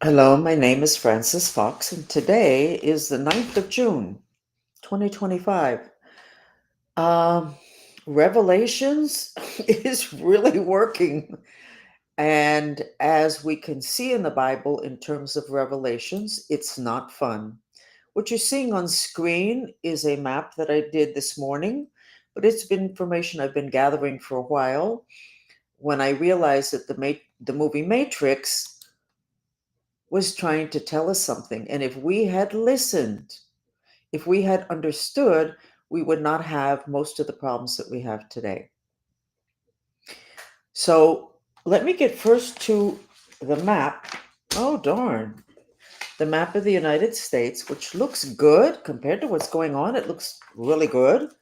Hello, my name is Francis Fox, and today is the 9th of June, 2025. Um, Revelations is really working. And as we can see in the Bible, in terms of revelations, it's not fun. What you're seeing on screen is a map that I did this morning, but it's been information I've been gathering for a while when I realized that the movie Matrix was trying to tell us something. And if we had listened, if we had understood, we would not have most of the problems that we have today. So let me get first to the map. Oh, darn. The map of the United States, which looks good compared to what's going on. It looks really good.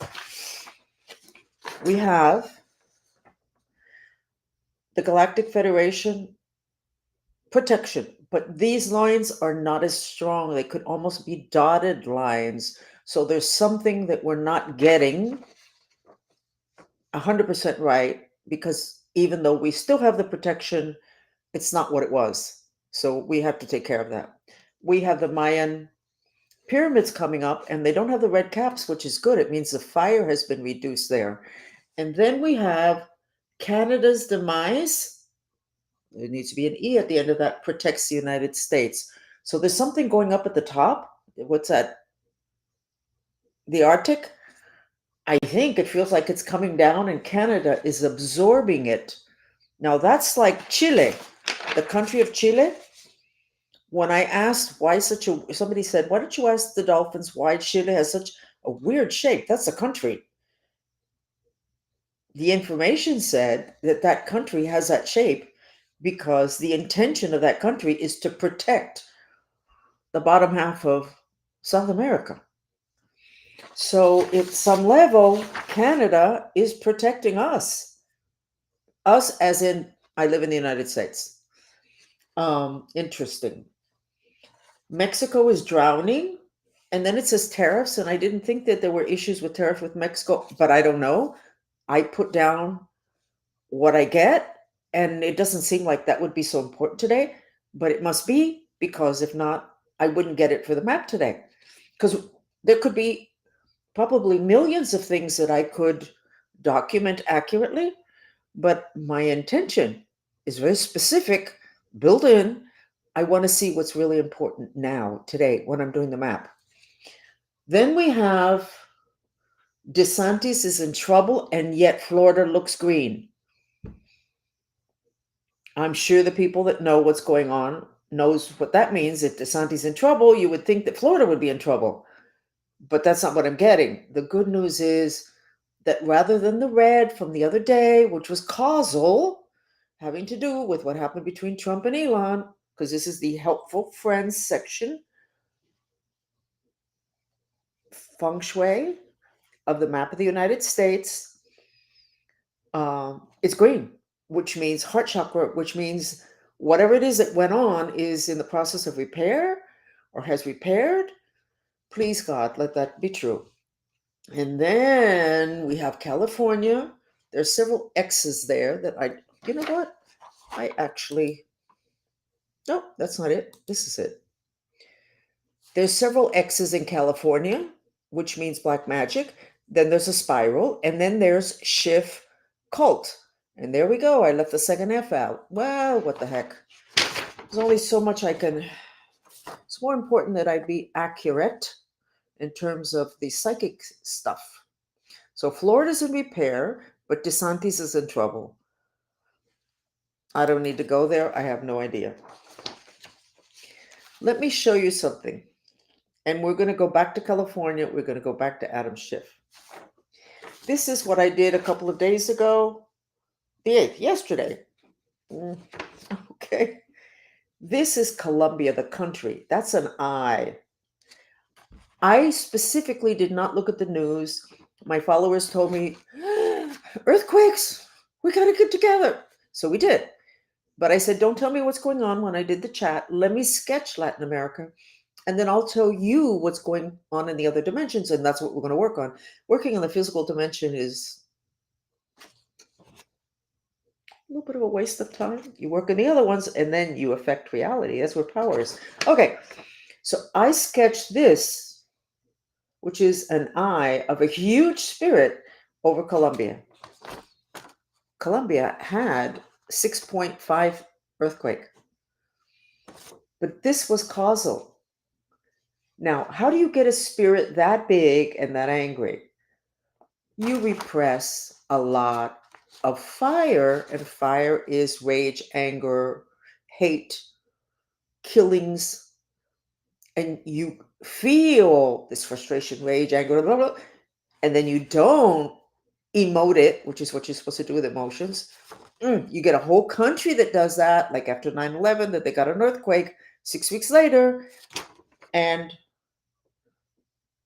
We have the Galactic Federation protection, but these lines are not as strong. They could almost be dotted lines. So there's something that we're not getting 100% right, because even though we still have the protection, it's not what it was. So we have to take care of that. We have the Mayan pyramids coming up, and they don't have the red caps, which is good. It means the fire has been reduced there. And then we have Canada's demise. There needs to be an E at the end of that, protects the United States. So there's something going up at the top. What's that? The Arctic? I think it feels like it's coming down, and Canada is absorbing it. Now that's like Chile, the country of Chile. When I asked why somebody said, why don't you ask the dolphins why Chile has such a weird shape? That's a country. The information said that that country has that shape because the intention of that country is to protect the bottom half of South America. So, at some level, Canada is protecting us. Us, as in, I live in the United States. Interesting. Mexico is drowning, and then it says tariffs, and I didn't think that there were issues with tariff with Mexico, but I don't know. I put down what I get, and it doesn't seem like that would be so important today, but it must be, because if not, I wouldn't get it for the map today. Because there could be probably millions of things that I could document accurately, but my intention is very specific, built in. I want to see what's really important now, today, when I'm doing the map. Then we have DeSantis is in trouble, and yet Florida looks green. I'm sure the people that know what's going on knows what that means. If DeSantis in trouble, you would think that Florida would be in trouble. But that's not what I'm getting. The good news is that rather than the red from the other day, which was causal, having to do with what happened between Trump and Elon, because this is the helpful friends section, feng shui of the map of the United States, it's green, which means heart chakra, which means whatever it is that went on is in the process of repair or has repaired. Please, God, let that be true. And then we have California. There's several X's there that you know what? I actually, no, that's not it. This is it. There's several X's in California, which means black magic. Then there's a spiral, and then there's Schiff cult. And there we go. I left the second F out. Well, what the heck? There's only so much I can. It's more important that I be accurate in terms of the psychic stuff. So Florida's in repair, but DeSantis is in trouble. I don't need to go there. I have no idea. Let me show you something. And we're going to go back to California. We're going to go back to Adam Schiff. This is what I did a couple of days ago, the 8th, yesterday. Okay. This is Colombia, the country. That's an I. I specifically did not look at the news. My followers told me, earthquakes, we got to get together. So we did. But I said, don't tell me what's going on when I did the chat. Let me sketch Latin America. And then I'll tell you what's going on in the other dimensions. And that's what we're going to work on. Working on the physical dimension is A little bit of a waste of time. You work on the other ones and then you affect reality. That's where power is. Okay, so I sketched this, which is an eye of a huge spirit over Colombia. Colombia had 6.5 earthquake, but this was causal. Now, how do you get a spirit that big and that angry? You repress a lot of fire, and fire is rage, anger, hate, killings, and you feel this frustration, rage, anger, blah, blah, and then you don't emote it, which is what you're supposed to do with emotions. You get a whole country that does that, like after 9/11, that they got an earthquake 6 weeks later, and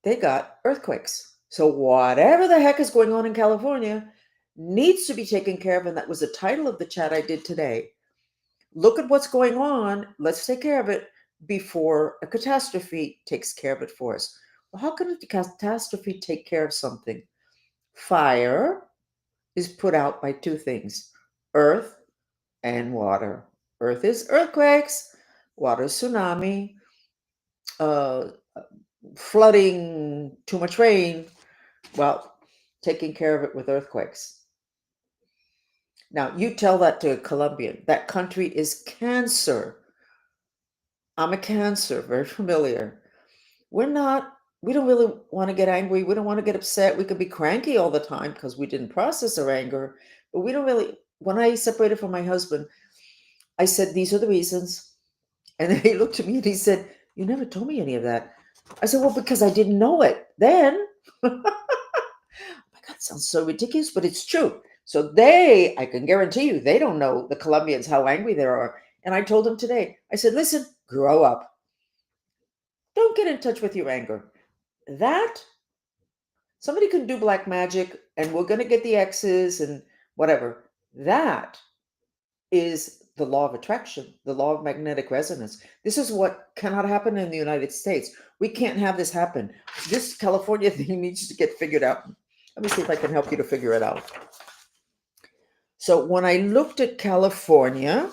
they got earthquakes. So whatever the heck is going on in California needs to be taken care of, and that was the title of the chat I did today. Look at what's going on. Let's take care of it before a catastrophe takes care of it for us. Well, how can a catastrophe take care of something? Fire is put out by two things: earth and water. Earth is earthquakes, water is tsunami, uh, flooding, too much rain. Well, taking care of it with earthquakes. Now, you tell that to a Colombian. That country is Cancer. I'm a Cancer, very familiar. We don't really want to get angry. We don't want to get upset. We could be cranky all the time because we didn't process our anger. But we don't really, when I separated from my husband, I said, these are the reasons. And then he looked at me and he said, you never told me any of that. I said, well, because I didn't know it then. My God, it sounds so ridiculous, but it's true. So I can guarantee you, they don't know, the Colombians, how angry they are. And I told them today, I said, listen, grow up. Don't get in touch with your anger. That, somebody can do black magic and we're going to get the X's and whatever. That is the law of attraction, the law of magnetic resonance. This is what cannot happen in the United States. We can't have this happen. This California thing needs to get figured out. Let me see if I can help you to figure it out. So when I looked at California,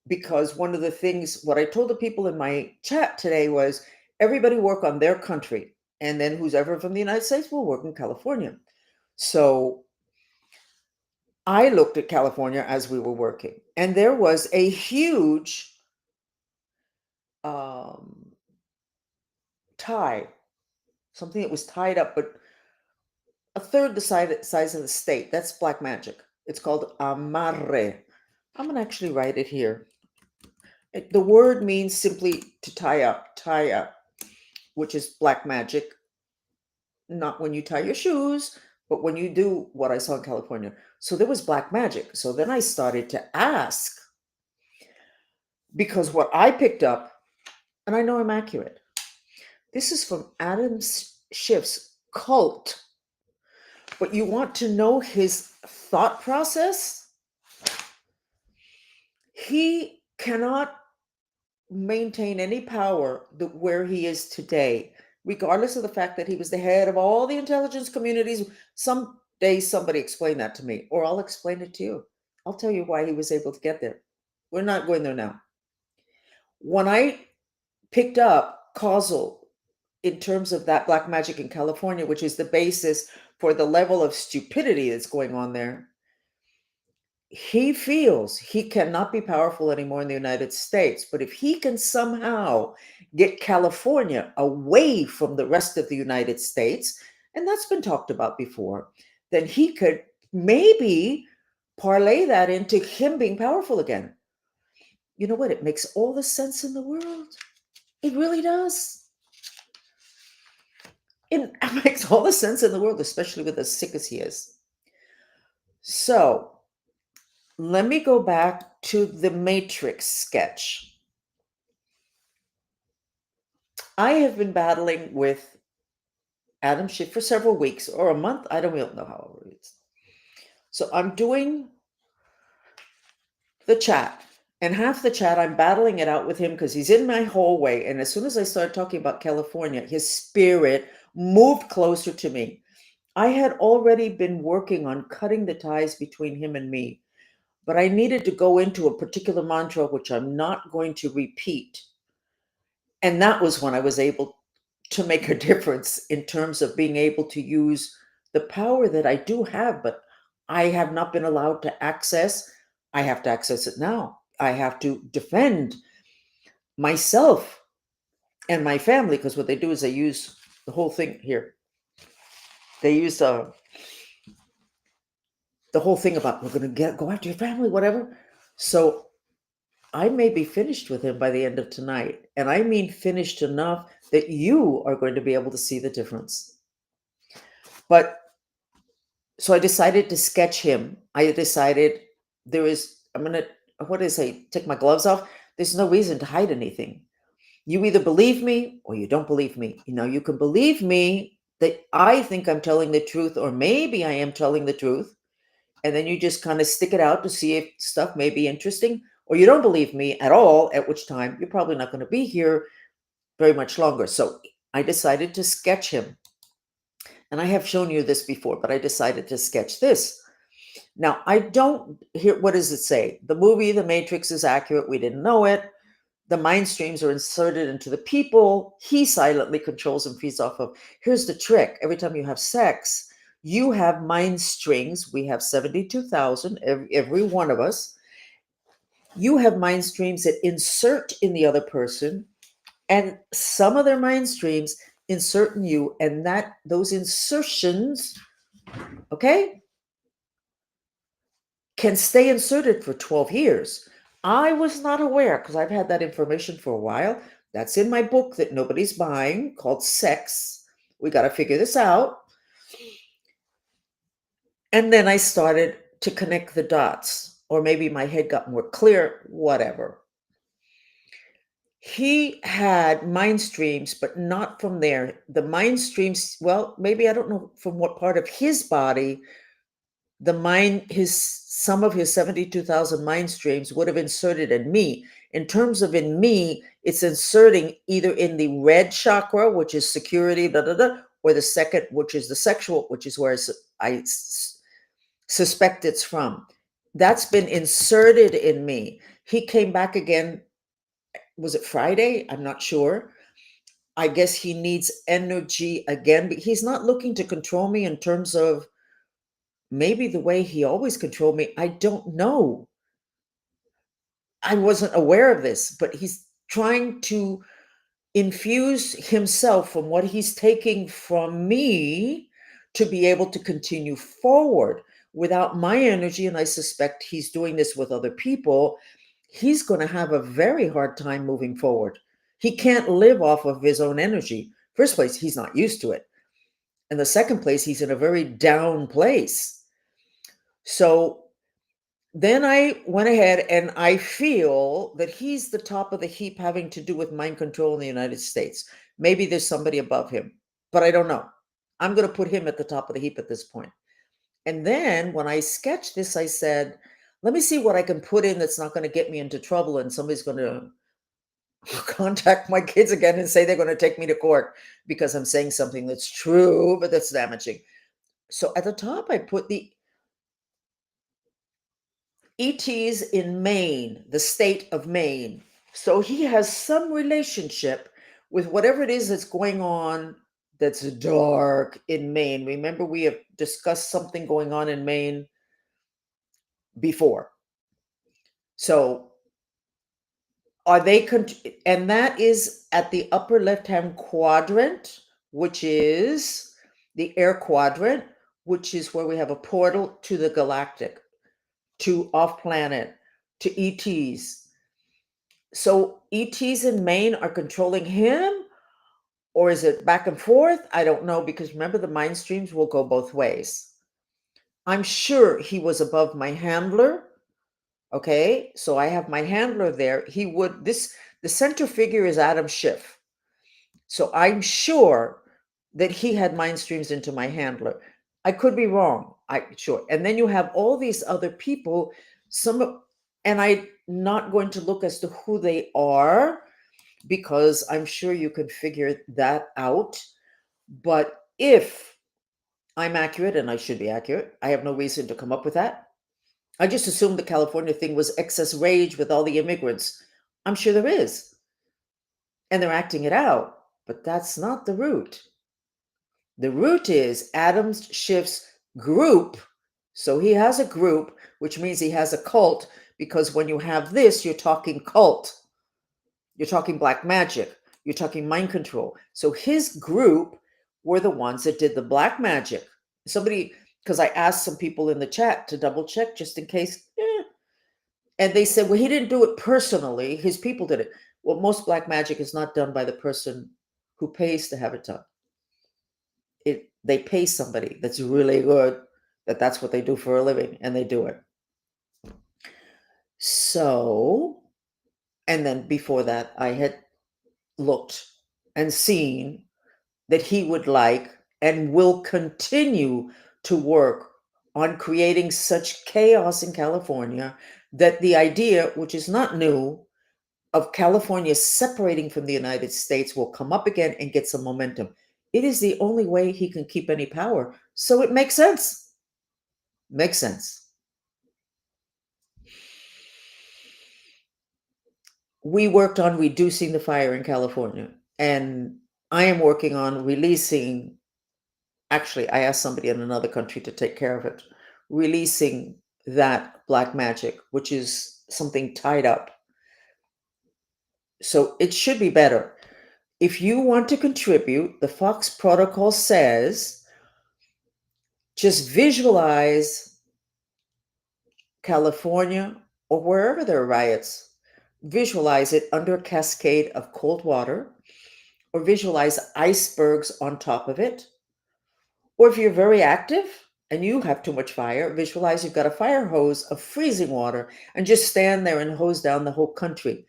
because one of the things, what I told the people in my chat today was everybody work on their country, and then who's ever from the United States will work in California. So I looked at California as we were working, and there was a huge tie, something that was tied up, but a third the size of the state. That's black magic. It's called amarre. I'm going to actually write it here. The word means simply to tie up, which is black magic. Not when you tie your shoes, but when you do what I saw in California. So there was black magic. So then I started to ask, because what I picked up, and I know I'm accurate, this is from Adam Schiff's Cult. But you want to know his thought process? He cannot maintain any power where he is today, regardless of the fact that he was the head of all the intelligence communities. Someday somebody explain that to me, or I'll explain it to you. I'll tell you why he was able to get there. We're not going there now. When I picked up Causal in terms of that black magic in California, which is the basis for the level of stupidity that's going on there, he feels he cannot be powerful anymore in the United States. But if he can somehow get California away from the rest of the United States, and that's been talked about before, then he could maybe parlay that into him being powerful again. You know what? It makes all the sense in the world. It really does. It makes all the sense in the world, especially with as sick as he is. So let me go back to the Matrix sketch. I have been battling with Adam Schiff for several weeks or a month. I don't really know how it is. So I'm doing the chat, and half the chat I'm battling it out with him because he's in my hallway. And as soon as I started talking about California, his spirit moved closer to me. I had already been working on cutting the ties between him and me. but I needed to go into a particular mantra, which I'm not going to repeat. And that was when I was able to make a difference in terms of being able to use the power that I do have, but I have not been allowed to access. I have to access it now. I have to defend myself and my family, because what they do is they use the whole thing here. They use the whole thing about we're going to go after your family, whatever. So I may be finished with him by the end of tonight. And I mean finished enough that you are going to be able to see the difference. But so I decided to sketch him. I decided I'm going to, what did I say? Take my gloves off. There's no reason to hide anything. You either believe me or you don't believe me. You can believe me that I think I'm telling the truth, or maybe I am telling the truth. And then you just kind of stick it out to see if stuff may be interesting, or you don't believe me at all, at which time you're probably not going to be here very much longer. So I decided to sketch him. And I have shown you this before, but I decided to sketch this. Now, I don't hear, what does it say? The movie, The Matrix, is accurate. We didn't know it. The mind streams are inserted into the people. He silently controls and feeds off of. Here's the trick. Every time you have sex, you have mind strings. We have 72,000, every one of us. You have mind streams that insert in the other person, and some of their mind streams insert in you, and that those insertions, okay, can stay inserted for 12 years. I was not aware, because I've had that information for a while. That's in my book that nobody's buying, called Sex. We got to figure this out. And then I started to connect the dots, or maybe my head got more clear, whatever. He had mind streams, but not from there. The mind streams, well, maybe I don't know from what part of his body, some of his 72,000 mind streams would have inserted in me. In terms of in me, it's inserting either in the red chakra, which is security, or the second, which is the sexual, which is where I suspect it's from. That's been inserted in me. He came back again. Was it Friday? I'm not sure. I guess he needs energy again, but he's not looking to control me in terms of maybe the way he always controlled me. I don't know. I wasn't aware of this, but he's trying to infuse himself from what he's taking from me to be able to continue forward without my energy. And I suspect he's doing this with other people. He's going to have a very hard time moving forward. He can't live off of his own energy. First place, he's not used to it. And the second place, he's in a very down place. So then I went ahead and I feel that he's the top of the heap having to do with mind control in the United States. Maybe there's somebody above him, but I don't know. I'm going to put him at the top of the heap at this point. And then when I sketched this, I said, let me see what I can put in that's not going to get me into trouble and somebody's going to contact my kids again and say they're going to take me to court because I'm saying something that's true, but that's damaging. So at the top, I put the ETs in Maine, the state of Maine. So he has some relationship with whatever it is that's going on that's dark in Maine. Remember, we have discussed something going on in Maine before. So are they, and that is at the upper left-hand quadrant, which is the air quadrant, which is where we have a portal to the galactic, to off-planet, to ETs. So ETs in Maine are controlling him, or is it back and forth? I don't know, because remember, the mind streams will go both ways. I'm sure he was above my handler. Okay, so I have my handler there. The center figure is Adam Schiff. So I'm sure that he had mind streams into my handler. I could be wrong. Sure. And then you have all these other people, and I'm not going to look as to who they are, because I'm sure you could figure that out. But if I'm accurate, and I should be accurate, I have no reason to come up with that. I just assumed the California thing was excess rage with all the immigrants. I'm sure there is, and they're acting it out, but that's not the root. The root is Adam Schiff's group. So he has a group, which means he has a cult, because when you have this, you're talking cult, you're talking black magic, you're talking mind control. So his group were the ones that did the black magic. Somebody, because I asked some people in the chat to double check just in case, and they said, well, he didn't do it personally, his people did it. Well, most black magic is not done by the person who pays to have it done. They pay somebody that's really good, that's what they do for a living, and they do it. So, and then before that, I had looked and seen that he would like and will continue to work on creating such chaos in California that the idea, which is not new, of California separating from the United States will come up again and get some momentum. It is the only way he can keep any power. So it makes sense. Makes sense. We worked on reducing the fire in California, and I am working on releasing. Actually, I asked somebody in another country to take care of it, releasing that black magic, which is something tied up. So it should be better. If you want to contribute, the Fox Protocol says just visualize California or wherever there are riots. Visualize it under a cascade of cold water, or visualize icebergs on top of it. Or if you're very active and you have too much fire, visualize you've got a fire hose of freezing water and just stand there and hose down the whole country.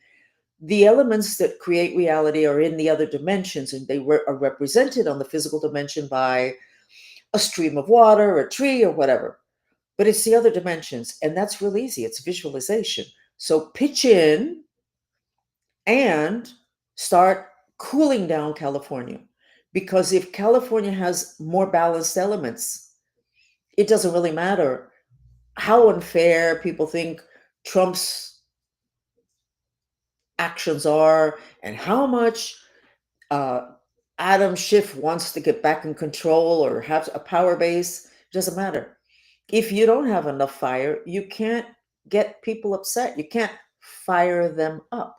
The elements that create reality are in the other dimensions, and they are represented on the physical dimension by a stream of water, a tree, or whatever. But it's the other dimensions, and that's real easy. It's visualization. So pitch in and start cooling down California. Because if California has more balanced elements, it doesn't really matter how unfair people think Trump's actions are and how much uh, Adam Schiff wants to get back in control or have a power base. It doesn't matter. If you don't have enough fire, you can't get people upset. You can't fire them up.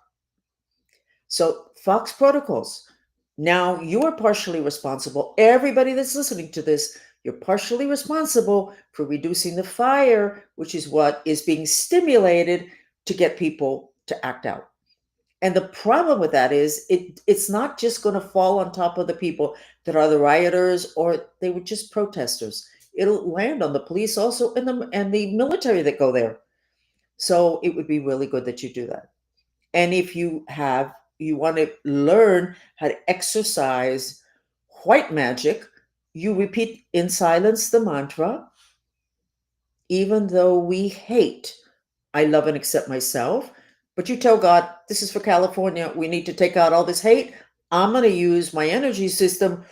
So, Fox protocols. Now you are partially responsible. Everybody that's listening to this, you're partially responsible for reducing the fire, which is what is being stimulated to get people to act out. And the problem with that is it's not just going to fall on top of the people that are the rioters or they were just protesters. It'll land on the police also and the military that go there. So it would be really good that you do that. And if you want to learn how to exercise white magic, you repeat in silence the mantra, even though we hate, I love and accept myself. But you tell God, this is for California. We need to take out all this hate. I'm going to use my energy system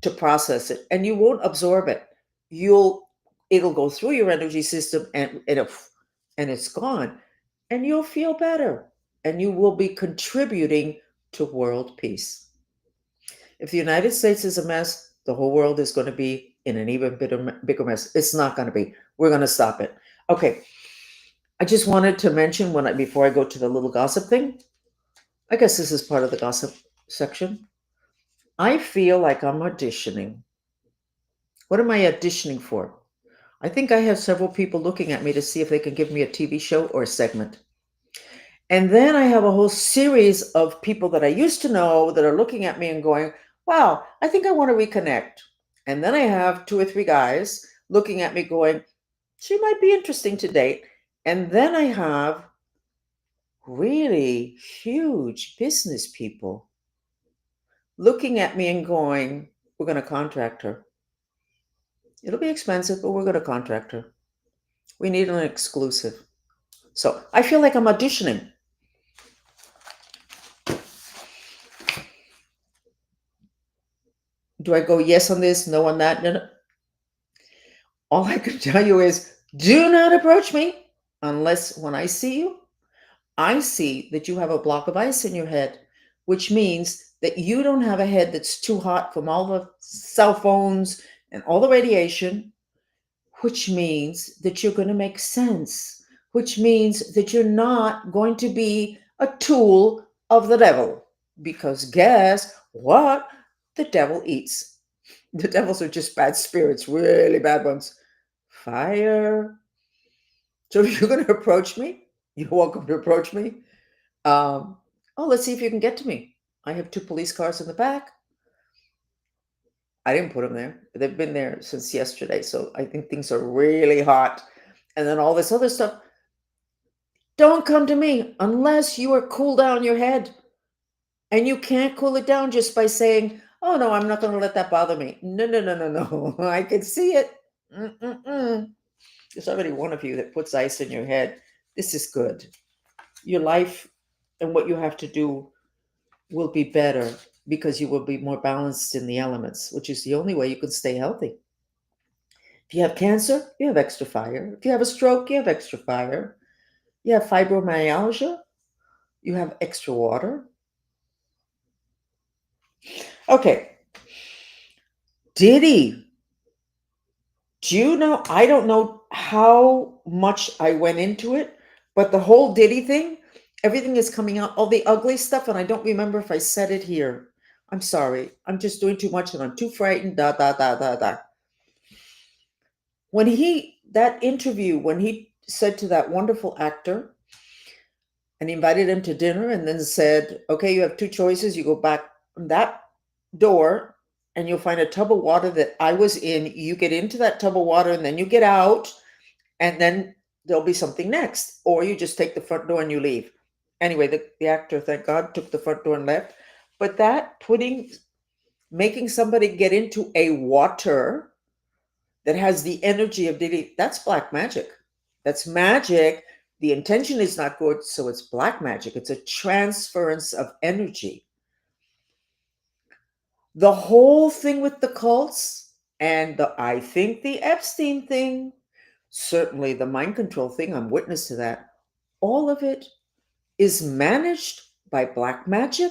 to process it. And you won't absorb it. It'll go through your energy system and it's gone. And you'll feel better. And you will be contributing to world peace. If the United States is a mess, the whole world is going to be in an even bigger mess. It's not going to be. We're going to stop it. Okay. I just wanted to mention before I go to the little gossip thing. I guess this is part of the gossip section. I feel like I'm auditioning. What am I auditioning for? I think I have several people looking at me to see if they can give me a TV show or a segment. And then I have a whole series of people that I used to know that are looking at me and going, wow, I think I want to reconnect. And then I have 2 or 3 guys looking at me going, she might be interesting to date. And then I have really huge business people looking at me and going, we're going to contract her. It'll be expensive, but we're going to contract her. We need an exclusive. So I feel like I'm auditioning. Do I go yes on this, no on that? No, no. All I can tell you is do not approach me. Unless when I see you, I see that you have a block of ice in your head, which means that you don't have a head that's too hot from all the cell phones and all the radiation, which means that you're going to make sense, which means that you're not going to be a tool of the devil. Because guess what? The devil eats. The devils are just bad spirits, really bad ones. Fire. So if you're going to approach me, you're welcome to approach me. Um, oh, let's see if you can get to me. I have 2 police cars in the back. I didn't put them there. They've been there since yesterday. So I think things are really hot. And then all this other stuff. Don't come to me unless you are cool down your head. And you can't cool it down just by saying, oh, no, I'm not going to let that bother me. No, no, no, no, no. I can see it. Mm-mm-mm. There's already one of you that puts ice in your head. This is good. Your life and what you have to do will be better because you will be more balanced in the elements, which is the only way you can stay healthy. If you have cancer, you have extra fire. If you have a stroke, you have extra fire. You have fibromyalgia, you have extra water. Okay, Diddy. Do you know? I don't know how much I went into it, but the whole Diddy thing, everything is coming out, all the ugly stuff, and I don't remember if I said it here. I'm sorry. I'm just doing too much and I'm too frightened. Da da da da da. When that interview, when he said to that wonderful actor, and he invited him to dinner and then said, okay, you have 2 choices. You go back that door and you'll find a tub of water that I was in. You get into that tub of water and then you get out and then there'll be something next. Or you just take the front door and you leave. Anyway, the actor, thank God, took the front door and left. But that making somebody get into a water that has the energy of Diddy, that's black magic. That's magic. The intention is not good, so it's black magic. It's a transference of energy. The whole thing with the cults and I think the Epstein thing, certainly the mind control thing, I'm witness to that. All of it is managed by black magic,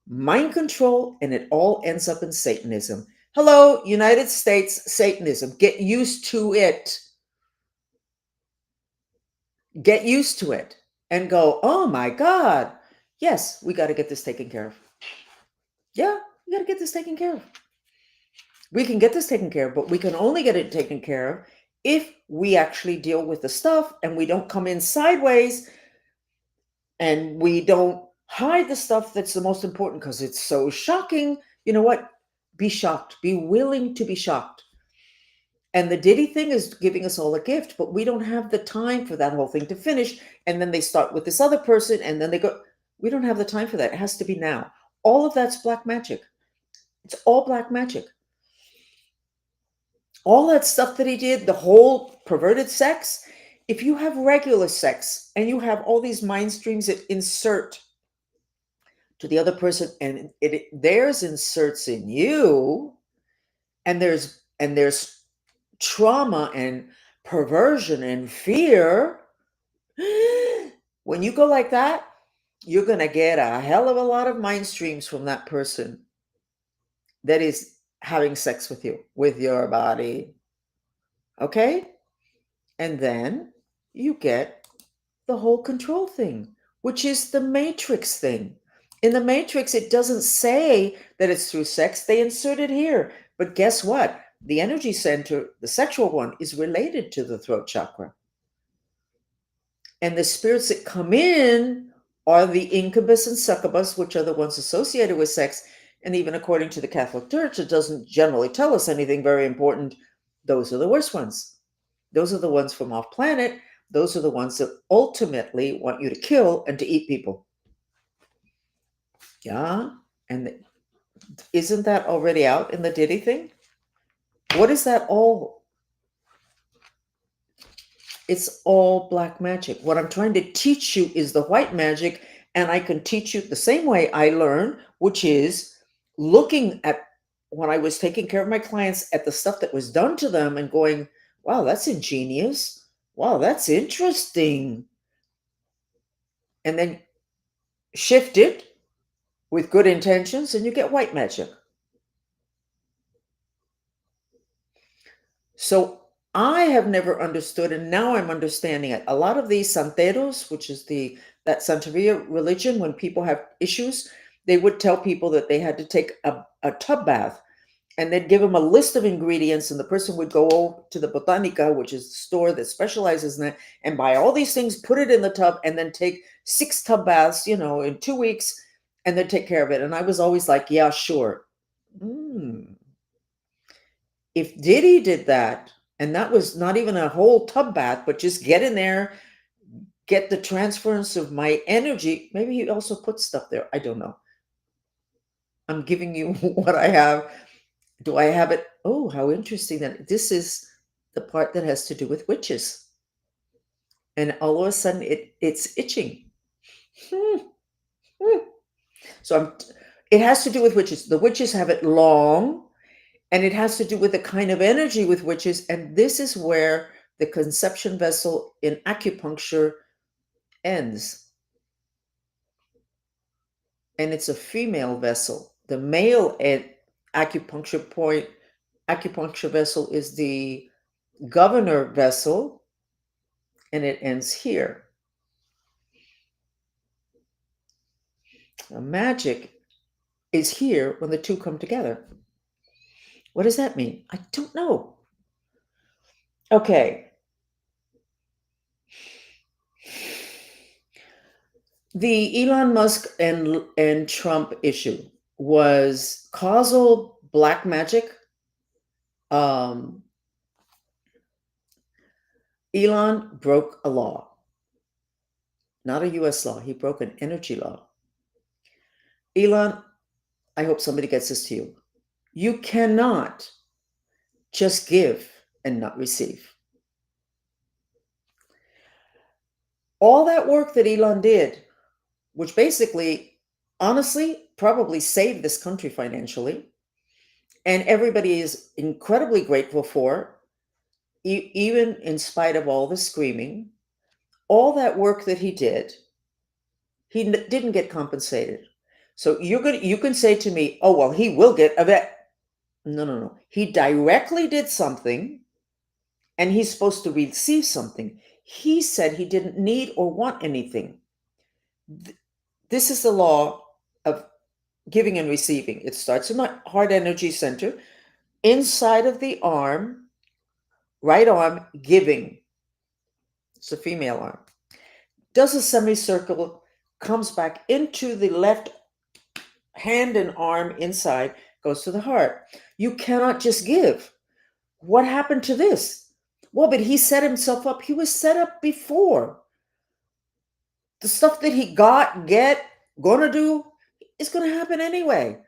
mind control, and it all ends up in Satanism. Hello, United States Satanism. Get used to it. Get used to it and go, oh my God, yes, we got to get this taken care of. Yeah, we got to get this taken care of. We can get this taken care of, but we can only get it taken care of if we actually deal with the stuff and we don't come in sideways and we don't hide the stuff that's the most important because it's so shocking. You know what? Be shocked. Be willing to be shocked. And the Diddy thing is giving us all a gift, but we don't have the time for that whole thing to finish. And then they start with this other person and then they go, we don't have the time for that. It has to be now. All of that's black magic. It's all black magic. All that stuff that he did, the whole perverted sex, if you have regular sex and you have all these mind streams that insert to the other person and theirs inserts in you, and there's trauma and perversion and fear, when you go like that, you're going to get a hell of a lot of mind streams from that person that is having sex with you, with your body. Okay? And then you get the whole control thing, which is the matrix thing. In the matrix, it doesn't say that it's through sex. They insert it here. But guess what? The energy center, the sexual one, is related to the throat chakra. And the spirits that come in are the incubus and succubus, which are the ones associated with sex. And even according to the Catholic Church, it doesn't generally tell us anything very important. Those are the worst ones. Those are the ones from off planet. Those are the ones that ultimately want you to kill and to eat people. Yeah. And isn't that already out in the Diddy thing? What is that all? It's all black magic. What I'm trying to teach you is the white magic, and I can teach you the same way I learn, which is looking at when I was taking care of my clients at the stuff that was done to them and going, wow, that's ingenious. Wow, that's interesting. And then shift it with good intentions and you get white magic. So I have never understood, and now I'm understanding it. A lot of these santeros, which is the that Santeria religion, when people have issues, they would tell people that they had to take a tub bath, and they'd give them a list of ingredients, and the person would go to the botanica, which is the store that specializes in that, and buy all these things, put it in the tub, and then take 6 tub baths, in 2 weeks, and then take care of it. And I was always like, yeah, sure. Mm. If Diddy did that, and that was not even a whole tub bath, but just get in there, get the transference of my energy. Maybe he also put stuff there. I don't know. I'm giving you what I have. Do I have it? Oh, how interesting that this is the part that has to do with witches. And all of a sudden it's itching. Hmm, hmm. So it has to do with witches. The witches have it long, and it has to do with the kind of energy with witches. And this is where the conception vessel in acupuncture ends. And it's a female vessel. The male acupuncture point, acupuncture vessel is the governor vessel, and it ends here. The magic is here when the two come together. What does that mean? I don't know. Okay. The Elon Musk and Trump issue was causal black magic. Um, Elon broke a law, not a US law. He broke an energy law. Elon, I hope somebody gets this to you. You cannot just give and not receive. All that work that Elon did, which basically, honestly, probably saved this country financially, and everybody is incredibly grateful for, even in spite of all the screaming, all that work that he did, he didn't get compensated. So you can say to me, oh well, he will get a vet. No, no, no. He directly did something, and he's supposed to receive something. He said he didn't need or want anything. This is the law of giving and receiving. It starts in the heart energy center, inside of the arm, right arm, giving. It's a female arm. Does a semicircle, comes back into the left hand and arm inside, goes to the heart. You cannot just give. What happened to this? Well, but he set himself up. He was set up before. The stuff that he gonna do is gonna happen anyway.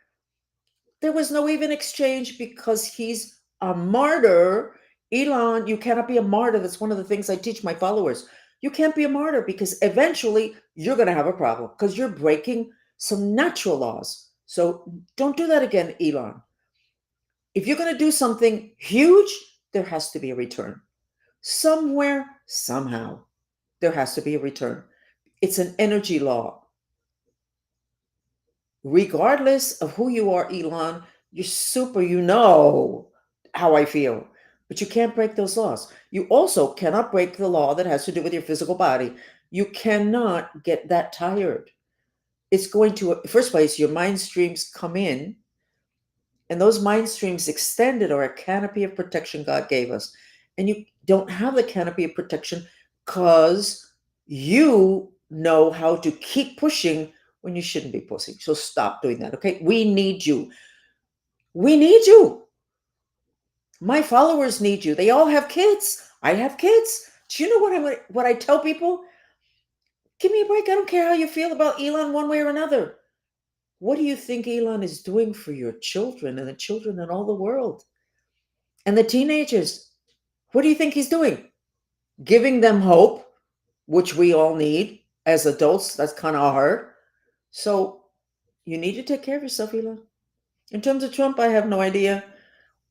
There was no even exchange because he's a martyr. Elon, you cannot be a martyr. That's one of the things I teach my followers. You can't be a martyr because eventually you're going to have a problem because you're breaking some natural laws. So don't do that again, Elon. If you're going to do something huge, there has to be a return. Somewhere, somehow, there has to be a return. It's an energy law. Regardless of who you are, Elon, you're super, you know how I feel. But you can't break those laws. You also cannot break the law that has to do with your physical body. You cannot get that tired. It's going to, first place, your mind streams come in, and those mind streams extended are a canopy of protection God gave us. And you don't have the canopy of protection because you know how to keep pushing when you shouldn't be pushing. So stop doing that. Okay. We need you. We need you. My followers need you. They all have kids. I have kids. Do you know what I tell people? Give me a break. I don't care how you feel about Elon one way or another. What do you think Elon is doing for your children and the children in all the world? And the teenagers, what do you think he's doing? Giving them hope, which we all need as adults. That's kind of hard. So you need to take care of yourself, Elon. In terms of Trump, I have no idea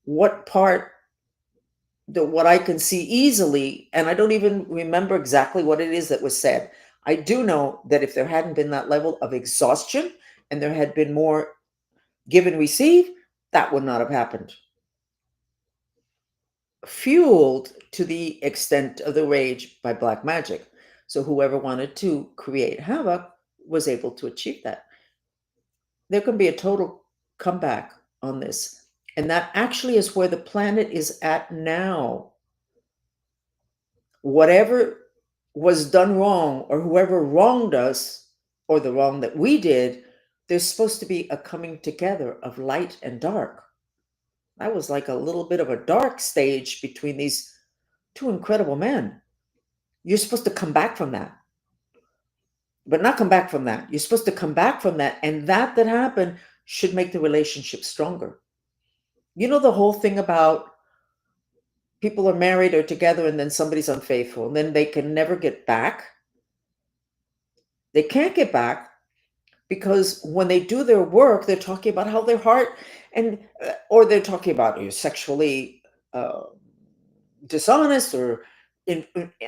what part what I can see easily, and I don't even remember exactly what it is that was said. I do know that if there hadn't been that level of exhaustion and there had been more give and receive, that would not have happened. Fueled to the extent of the rage by black magic. So whoever wanted to create havoc was able to achieve that. There can be a total comeback on this. And that actually is where the planet is at now. Whatever was done wrong, or whoever wronged us, or the wrong that we did, there's supposed to be a coming together of light and dark. That was like a little bit of a dark stage between these two incredible men. You're supposed to come back from that, but not come back from that. You're supposed to come back from that. And that happened should make the relationship stronger. You know, the whole thing about people are married or together and then somebody's unfaithful and then they can never get back. They can't get back because when they do their work, they're talking about how their heart and, or they're talking about you're sexually uh, dishonest or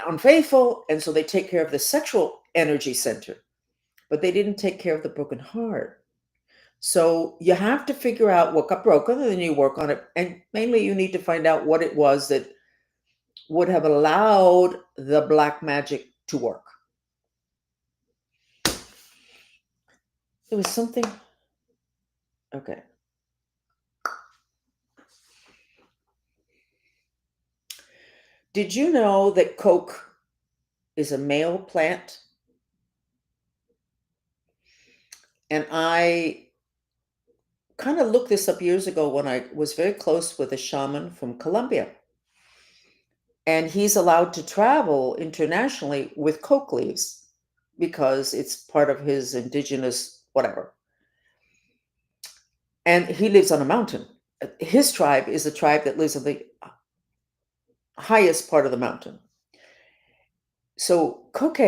unfaithful. And so they take care of the sexual energy center, but they didn't take care of the broken heart. So you have to figure out what got broken and then you work on it. And mainly you need to find out what it was that would have allowed the black magic to work. There was something. Okay. Did you know that Coke is a male plant? And I kind of looked this up years ago when I was very close with a shaman from Colombia. And he's allowed to travel internationally with Coke leaves because it's part of his indigenous whatever. And he lives on a mountain. His tribe is a tribe that lives on the highest part of the mountain. So Coke,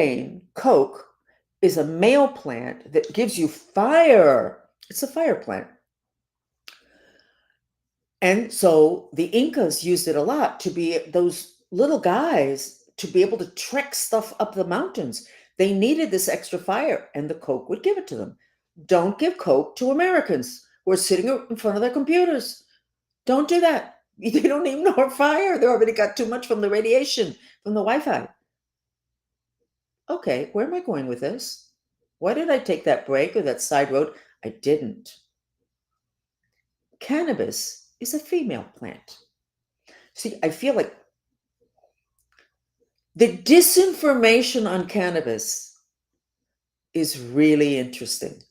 is a male plant that gives you fire. It's a fire plant. And so the Incas used it a lot to be those little guys to be able to trek stuff up the mountains. They needed this extra fire, and the Coke would give it to them. Don't give Coke to Americans who are sitting in front of their computers. Don't do that. They don't need more fire. They already got too much from the radiation, from the Wi Fi. Okay, where am I going with this? Why did I take that break or that side road? I didn't. Cannabis is a female plant. See, I feel like the disinformation on cannabis is really interesting.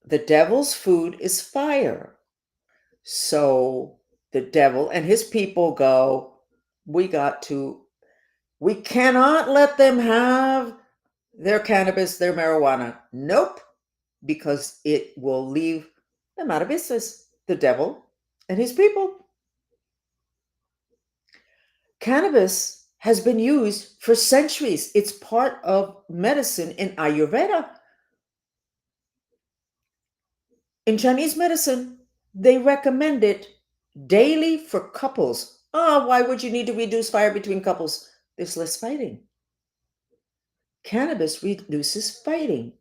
The devil's food is fire. So the devil and his people go, we cannot let them have their cannabis, their marijuana. Nope, because it will leave them out of business. The devil and his people. Cannabis has been used for centuries. It's part of medicine in Ayurveda. In Chinese medicine, they recommend it daily for couples. Why would you need to reduce fire between couples? There's less fighting. Cannabis reduces fighting.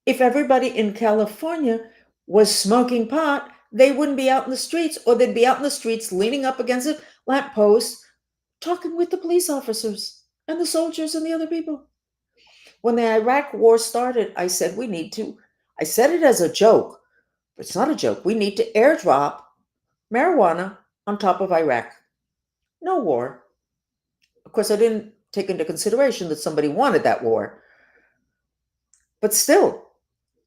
If everybody in California was smoking pot, they wouldn't be out in the streets, or they'd be out in the streets leaning up against a lamppost talking with the police officers and the soldiers and the other people. When the Iraq war started, I said I said it as a joke, but it's not a joke. We need to airdrop marijuana on top of Iraq. No war. Of course, I didn't take into consideration that somebody wanted that war. But still,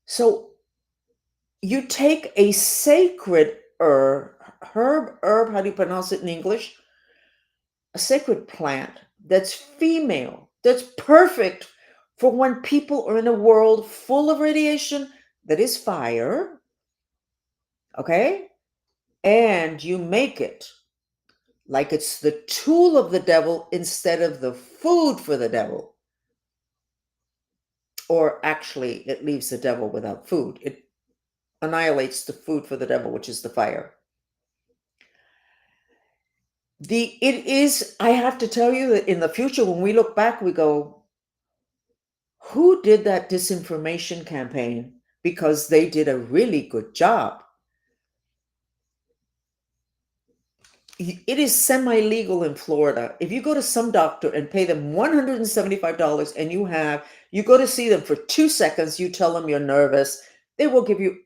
so you take a sacred herb, how do you pronounce it in English? A sacred plant that's female, that's perfect for when people are in a world full of radiation that is fire, okay? And you make it like it's the tool of the devil instead of the food for the devil. Or actually, it leaves the devil without food. It annihilates the food for the devil, which is the fire. It is, I have to tell you that in the future, when we look back, we go, who did that disinformation campaign? Because they did a really good job. It is semi-legal in Florida. If you go to some doctor and pay them $175 and you go to see them for 2 seconds, you tell them you're nervous, they will give you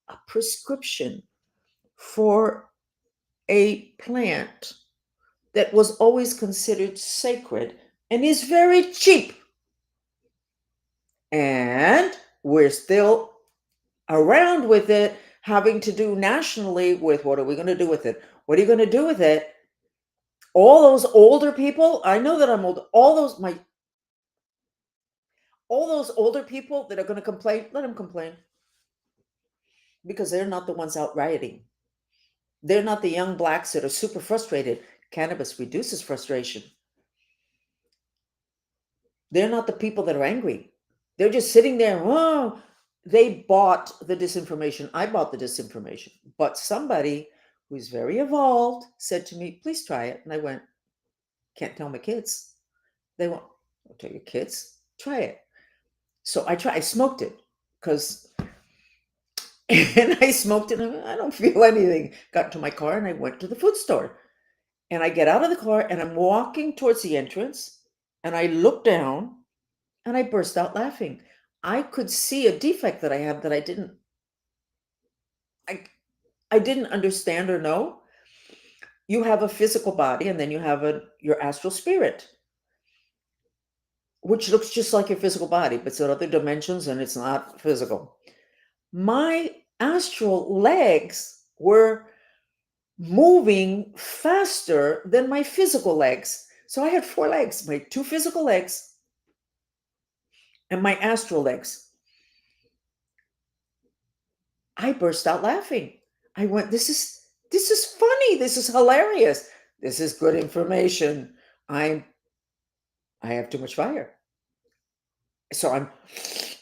a prescription for a plant that was always considered sacred and is very cheap. And we're still around with it, having to do nationally with what are we going to do with it? What are you going to do with it? All those older people, I know that I'm old, all those older people that are going to complain, let them complain because they're not the ones out rioting. They're not the young blacks that are super frustrated. Cannabis reduces frustration. They're not the people that are angry. They're just sitting there. Oh, they bought the disinformation. I bought the disinformation. But somebody who's very evolved said to me, please try it. And I went, can't tell my kids. They won't. I'll tell your kids, try it. So I smoked it because, and I smoked it. And I don't feel anything. Got to my car and I went to the food store. And I get out of the car and I'm walking towards the entrance and I look down and I burst out laughing. I could see a defect that I have that I, I didn't understand or know. You have a physical body and then you have your astral spirit, which looks just like your physical body, but it's in other dimensions and it's not physical. My astral legs were moving faster than my physical legs. So I had four legs, my two physical legs and my astral legs. I burst out laughing. I went, this is funny. This is hilarious. This is good information. I have too much fire. So I'm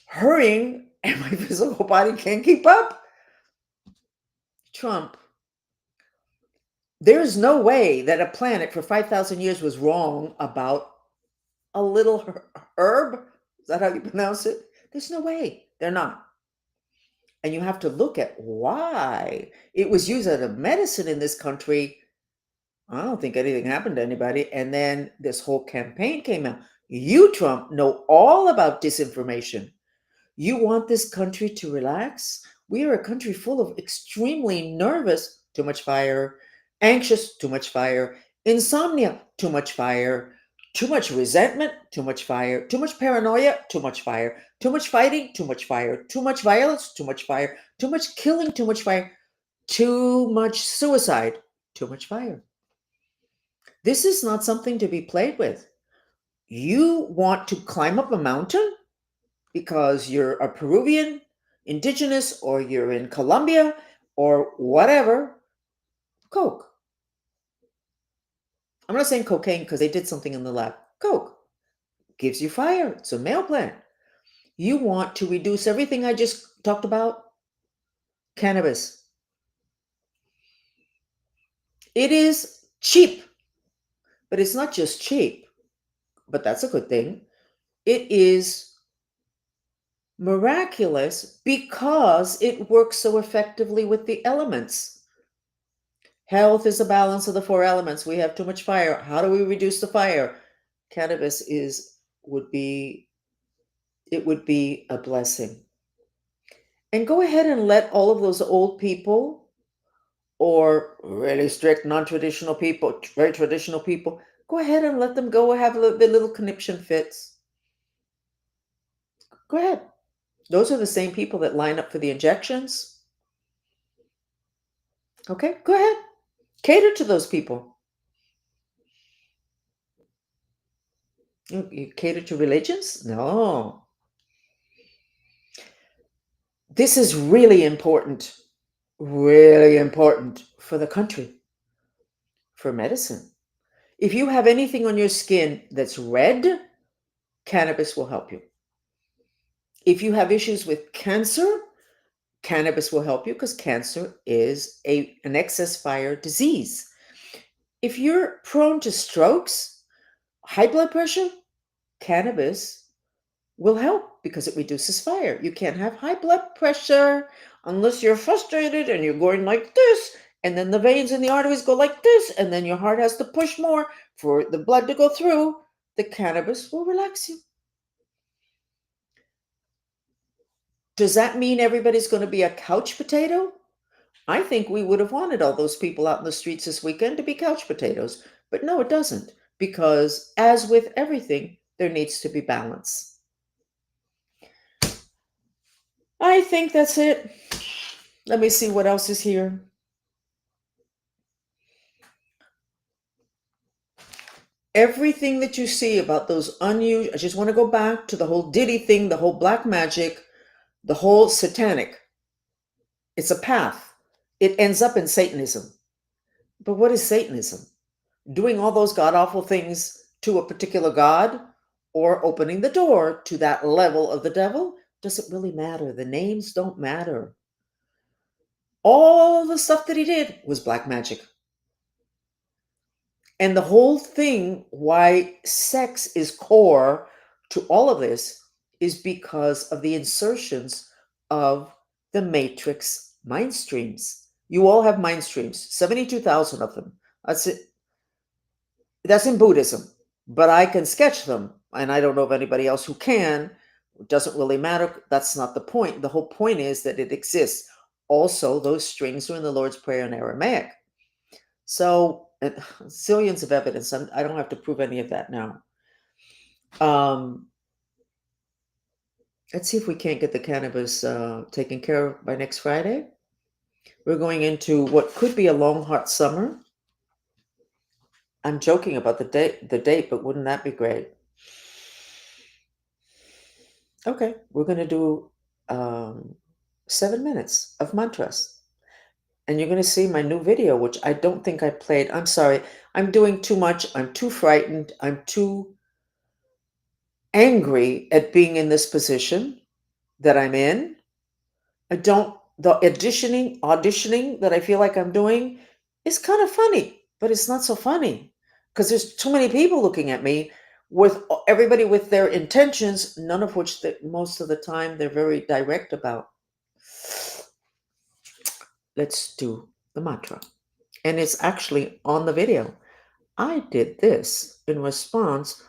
hurrying and my physical body can't keep up. Trump. There's no way that a planet for 5,000 years was wrong about a little herb. Is that how you pronounce it? There's no way. They're not. And you have to look at why it was used as a medicine in this country. I don't think anything happened to anybody. And then this whole campaign came out. You, Trump, know all about disinformation. You want this country to relax? We are a country full of extremely nervous, too much fire, anxious, too much fire, insomnia, too much fire, too much resentment, too much fire, too much paranoia, too much fire, too much fighting, too much fire, too much violence, too much fire, too much killing, too much fire, too much suicide, too much fire. This is not something to be played with. You want to climb up a mountain because you're a Peruvian, indigenous, or you're in Colombia, or whatever. Coke. I'm not saying cocaine because they did something in the lab. Coke gives you fire. It's a male plant. You want to reduce everything I just talked about? Cannabis. It is cheap, but it's not just cheap, but that's a good thing. It is miraculous because it works so effectively with the elements. Health is a balance of the four elements. We have too much fire. How do we reduce the fire? Cannabis would be it would be a blessing. And go ahead and let all of those old people or really strict non-traditional people, very traditional people, go ahead and let them go have their little conniption fits. Go ahead. Those are the same people that line up for the injections. Okay, go ahead. Cater to those people. You cater to religions? No. This is really important for the country, for medicine. If you have anything on your skin that's red, cannabis will help you. If you have issues with cancer, cannabis will help you because cancer is an excess fire disease. If you're prone to strokes, high blood pressure, cannabis will help because it reduces fire. You can't have high blood pressure unless you're frustrated and you're going like this, and then the veins in the arteries go like this, and then your heart has to push more for the blood to go through. The cannabis will relax you. Does that mean everybody's going to be a couch potato? I think we would have wanted all those people out in the streets this weekend to be couch potatoes, but no, it doesn't, because as with everything, there needs to be balance. I think that's it. Let me see what else is here. Everything that you see about those unusual, I just want to go back to the whole Diddy thing, the whole black magic, the whole satanic. It's a path. It ends up in Satanism. But what is Satanism? Doing all those god awful things to a particular god or opening the door to that level of the devil? Does it really matter? The names don't matter. All the stuff that he did was black magic. And the whole thing, why sex is core to all of this, is because of the insertions of the matrix mind streams. You all have mind streams, 72,000 of them. That's it. That's in Buddhism, but I can sketch them, and I don't know of anybody else who can. It doesn't really matter. That's not the point. The whole point is that it exists. Also, those strings are in the Lord's Prayer in Aramaic. So, zillions of evidence. I don't have to prove any of that now. Um, let's see if we can't get the cannabis taken care of by next Friday. We're going into what could be a long, hot summer. I'm joking about the date, but wouldn't that be great? Okay, we're going to do 7 minutes of mantras. And you're going to see my new video, which I don't think I played. I'm sorry. I'm doing too much. I'm too frightened. I'm too angry at being in this position that I'm in. I don't, the auditioning that I feel like I'm doing is kind of funny, but it's not so funny because there's too many people looking at me with everybody with their intentions, none of which that most of the time they're very direct about. Let's do the mantra. And it's actually on the video. I did this in response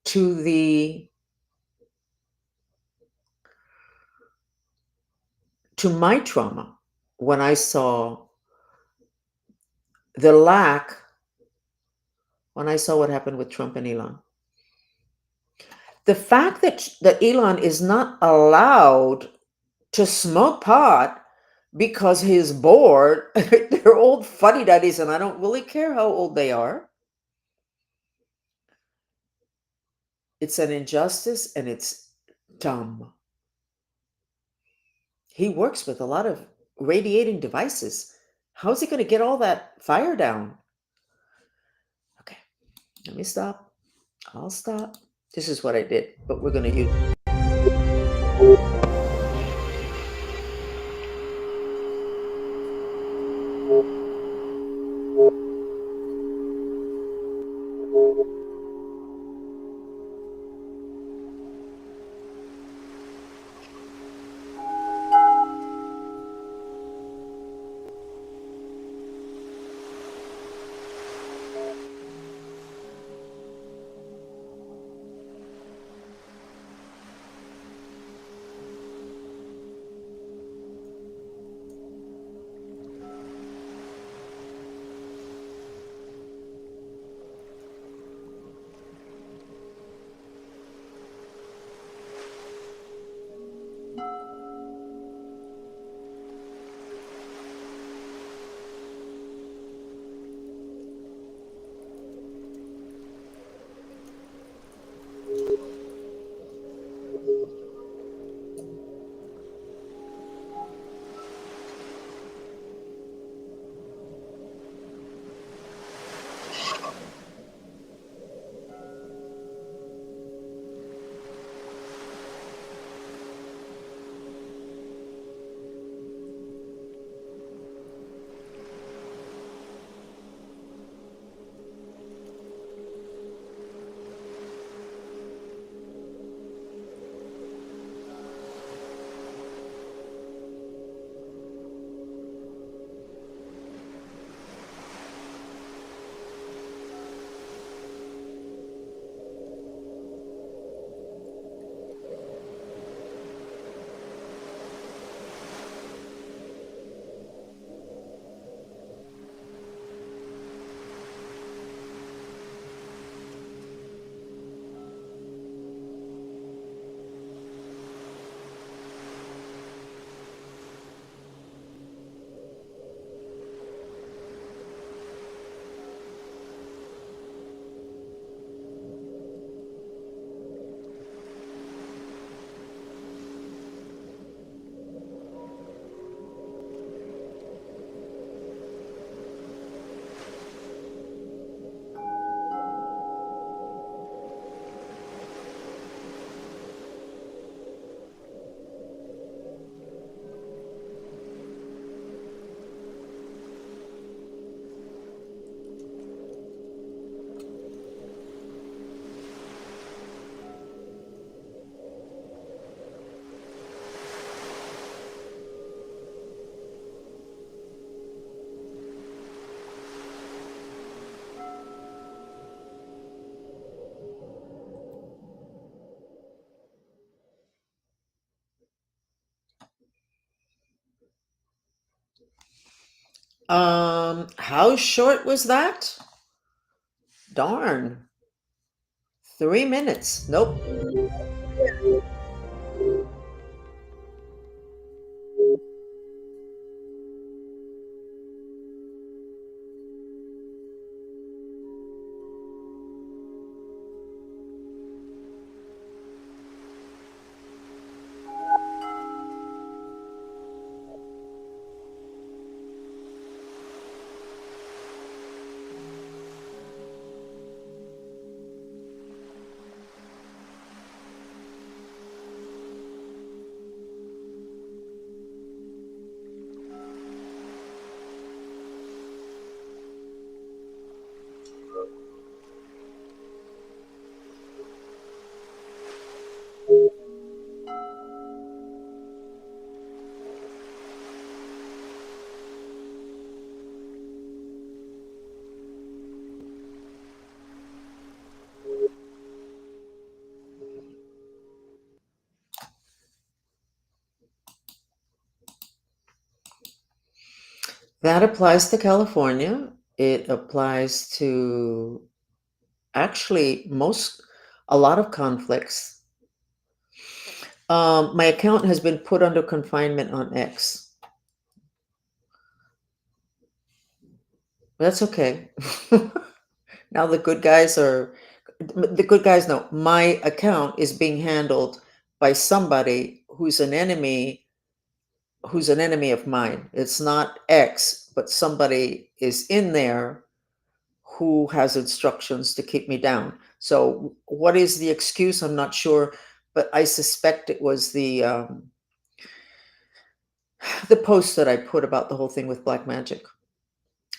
to my trauma when I saw the lack when I saw what happened with Trump and Elon. The fact that Elon is not allowed to smoke pot because his board, they're old fuddy duddies, and I don't really care how old they are. It's an injustice and it's dumb. He works with a lot of radiating devices. How's he going to get all that fire down? Okay, let me stop. I'll stop. This is what I did, but we're going to use. How short was that? Darn. 3 minutes. Nope. That applies to California. It applies to actually a lot of conflicts. My account has been put under confinement on X. That's okay. Now the good guys know my account is being handled by somebody who's an enemy of mine. It's not X, but somebody is in there who has instructions to keep me down. So, what is the excuse? I'm not sure, but I suspect it was the post that I put about the whole thing with black magic.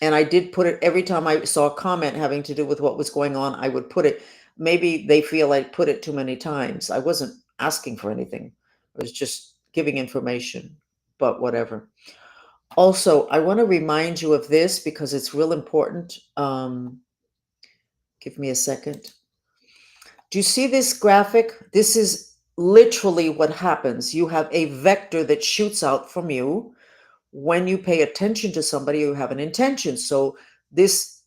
And I did put it every time I saw a comment having to do with what was going on. I would put it. Maybe they feel I put it too many times. I wasn't asking for anything. I was just giving information, but whatever. Also, I want to remind you of this because it's real important. Give me a second. Do you see this graphic? This is literally what happens. You have a vector that shoots out from you when you pay attention to somebody, you have an intention. So this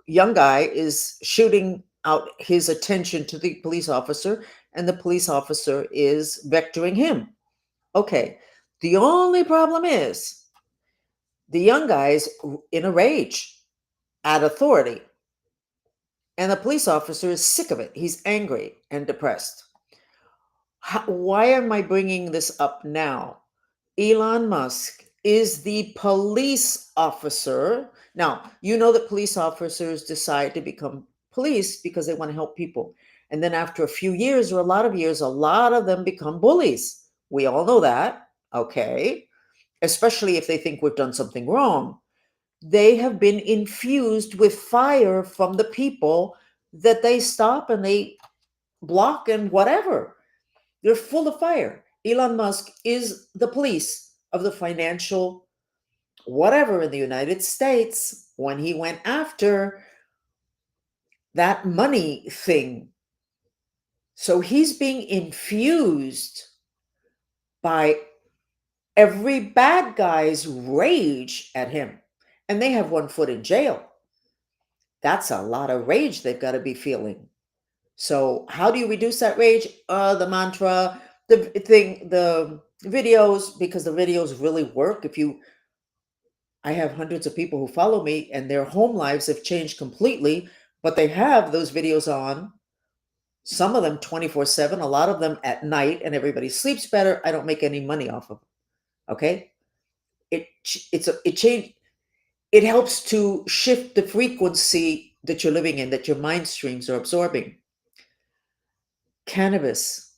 young guy is shooting out his attention to the police officer, and the police officer is vectoring him. Okay. The only problem is the young guy is in a rage at authority, and the police officer is sick of it. He's angry and depressed. Why am I bringing this up now? Elon Musk is the police officer. Now, you know that police officers decide to become police because they want to help people. And then after a few years or a lot of years, a lot of them become bullies. We all know that. Okay. Especially if they think we've done something wrong. They have been infused with fire from the people that they stop and they block and whatever. They're full of fire. Elon Musk is the police of the financial whatever in the United States when he went after that money thing. So he's being infused by every bad guy's rage at him. And they have one foot in jail. That's a lot of rage they've got to be feeling. So how do you reduce that rage? The mantra, the videos, because the videos really work. I have hundreds of people who follow me and their home lives have changed completely, but they have those videos on, some of them 24/7, a lot of them at night, and everybody sleeps better. I don't make any money off of it. Okay. It change, it helps to shift the frequency that you're living in, that your mind streams are absorbing. Cannabis.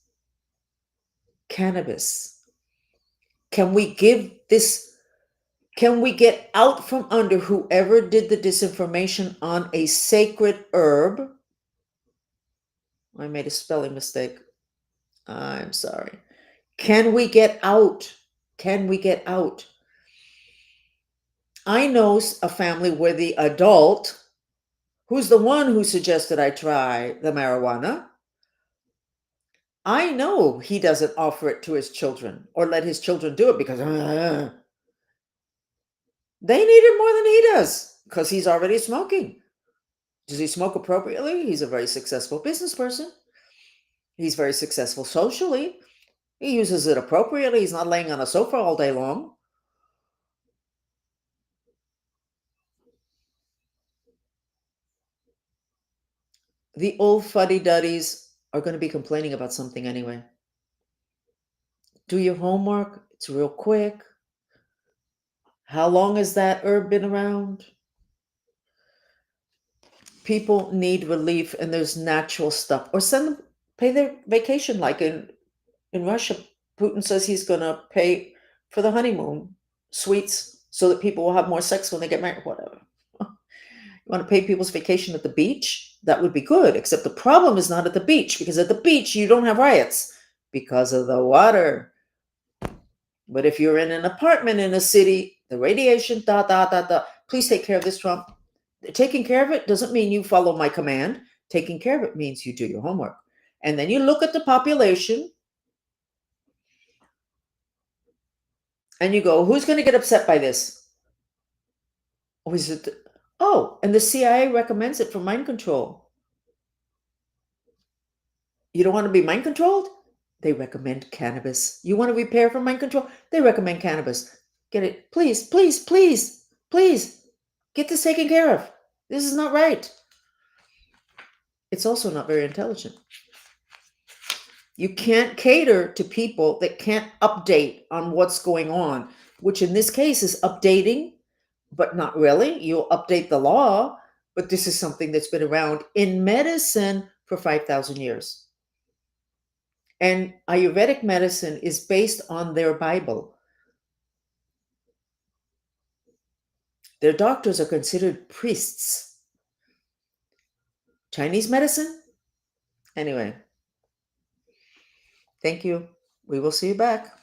Cannabis. Can we give this? Can we get out from under whoever did the disinformation on a sacred herb? I made a spelling mistake. I'm sorry. Can we get out? Can we get out? I know a family where the adult, who's the one who suggested I try the marijuana, I know he doesn't offer it to his children or let his children do it because They need it more than he does because he's already smoking. Does he smoke appropriately? He's a very successful business person. He's very successful socially. He uses it appropriately. He's not laying on a sofa all day long. The old fuddy duddies are going to be complaining about something anyway. Do your homework. It's real quick. How long has that herb been around? People need relief, and there's natural stuff. Or send them, pay their vacation. Like in Russia, Putin says he's going to pay for the honeymoon suites so that people will have more sex when they get married. Whatever. You want to pay people's vacation at the beach? That would be good. Except the problem is not at the beach, because at the beach you don't have riots because of the water. But if you're in an apartment in a city, the radiation, please take care of this, Trump. Taking care of it doesn't mean you follow my command. Taking care of it means you do your homework. And then you look at the population and you go, who's going to get upset by this? Or is it, oh, and the CIA recommends it for mind control. You don't want to be mind controlled? They recommend cannabis. You want to repair from mind control? They recommend cannabis. Get it. Please, please, please, please get this taken care of. This is not right. It's also not very intelligent. You can't cater to people that can't update on what's going on, which in this case is updating, but not really. You'll update the law, but this is something that's been around in medicine for 5,000 years. And Ayurvedic medicine is based on their Bible. Their doctors are considered priests. Chinese medicine? Anyway, thank you. We will see you back.